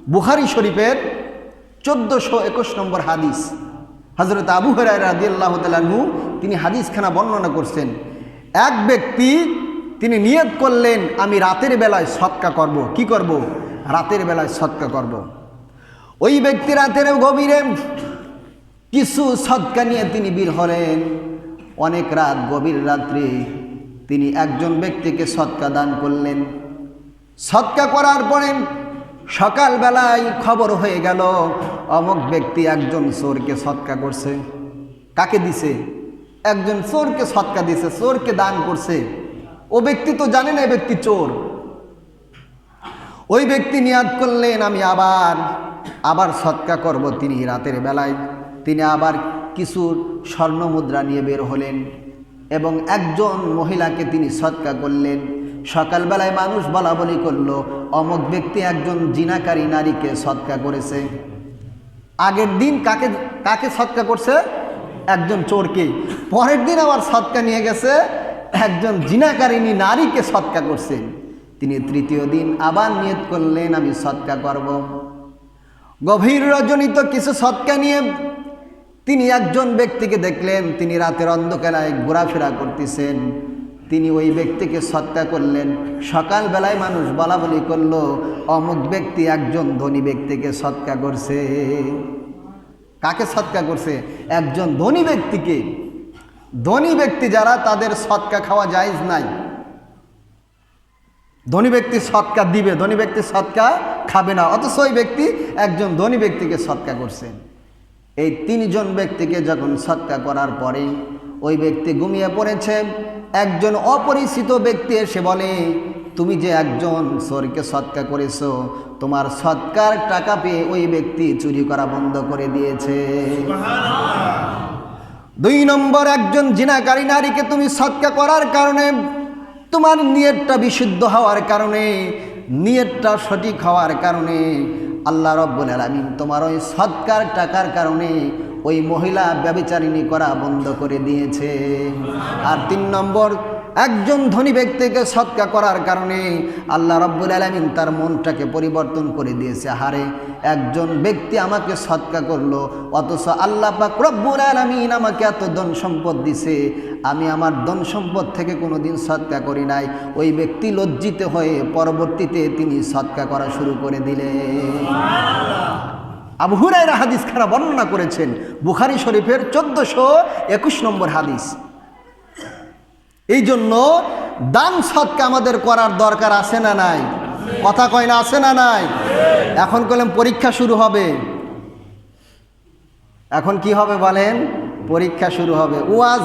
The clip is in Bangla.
বুখারী শরীফের 1421 নম্বর হাদিস। হযরত আবু হুরায়রা রাদিয়াল্লাহু তাআলা আনহু তিনি হাদিসখানা বর্ণনা করছেন। এক ব্যক্তি তিনি নিয়ত করলেন, আমি রাতের বেলায় সদকা করব। কি করব? রাতের বেলায় সদকা করব। ওই ব্যক্তি রাতের গভীরে কিছু সদকা নিয়ে তিনি বের হলেন। অনেক রাত, গভীর রাত্রে তিনি একজন ব্যক্তিকে সদকা দান করলেন। সদকা করার পরে সকালবেলায় খবর হয়ে গেল অমুক ব্যক্তি একজন চোরকে সদকা করছে। কাকে দিছে? একজন চোরকে সদকা দিছে, চোরকে দান করছে। ও ব্যক্তি তো জানে না এ ব্যক্তি চোর। ওই ব্যক্তি নিয়াত করলেন, আমি আবার সদকা করব। তিনি রাতের বেলায় তিনি আবার কিছু স্বর্ণ মুদ্রা নিয়ে বের হলেন এবং একজন মহিলাকে তিনি সদকা করলেন। সকালবেলায় মানুষ বলা বলি করলো অমুক ব্যক্তি একজন জিনাকারী নারীকে সদকা করেছে। আগের দিন কাকে সদকা করছে? একজন চোরকে। পরের দিন আবার সদকা নিয়ে গেছে, একজন জিনাকারিনী নারীকে সদকা করছেন। তিনি তৃতীয় দিন আবার নিয়ত করলেন, আমি সদকা করব। গভীর রজনীত কিছু সদকা নিয়ে তিনি একজন ব্যক্তিকে দেখলেন, তিনি রাতের অন্ধকারে ঘোরাফেরা করতেছেন। তিনি ওই ব্যক্তিকে সদকা করলেন। সকালবেলায় মানুষ বলা বলি করলো অমুক ব্যক্তি একজন ধনী ব্যক্তিকে সদকা করছে। কাকে সদকা করছে? একজন ধনী ব্যক্তিকে। ধনী ব্যক্তি যারা, তাদের সদকা খাওয়া জায়েজ নাই। ধনী ব্যক্তি সদকা দিবে, ধনী ব্যক্তি সদকা খাবে না। অথচ ওই ব্যক্তি একজন ধনী ব্যক্তিকে সদকা করছেন। এই তিনজন ব্যক্তিকে যখন সদকা করার পরে ওই ব্যক্তি ঘুমিয়ে পড়েছে, একজন অপরিচিত ব্যক্তি এসে বলে, তুমি যে একজন চোরকে সদকা করেছো, তোমার সদকার টাকা পেয়ে ওই ব্যক্তি চুরি করা বন্ধ করে দিয়েছে। দুই নম্বর, একজন জিনাকারী নারীকে তুমি সদকা করার কারণে, তোমার নিয়তটা বিশুদ্ধ হওয়ার কারণে, নিয়তটা সঠিক হওয়ার কারণে আল্লাহ রাব্বুল আলামিন তোমার ওই সদকার টাকার কারণে ওই মহিলা ব্যভিচারিণী করা বন্ধ করে দিয়েছে। আর তিন নম্বর, একজন ধনী ব্যক্তিকে সদকা করার কারণে আল্লাহ রাব্বুল আলামিন তার মনটাকে পরিবর্তন করে দিয়েছে। হারে, একজন ব্যক্তি আমাকে সদকা করলো, অথচ আল্লাহ পাক রব্বুল আলামিন আমাকে এত ধন সম্পদ দিছে, আমি আমার ধন সম্পদ থেকে কোনোদিন সদকা করি নাই। ওই ব্যক্তি লজ্জিত হয়ে পরবর্তীতে তিনি সদকা করা শুরু করে দিলেন। আবু হুরায়রা হাদিসখানা বর্ণনা করেছেন, বুখারী শরীফের 1421 নম্বর হাদিস। এই জন্য দান সদকা আমাদের করার দরকার আছে না নাই? কথা কয় না, আছে না নাই? এখন কলম পরীক্ষা শুরু হবে। এখন কি হবে বলেন? পরীক্ষা শুরু হবে। ওয়াজ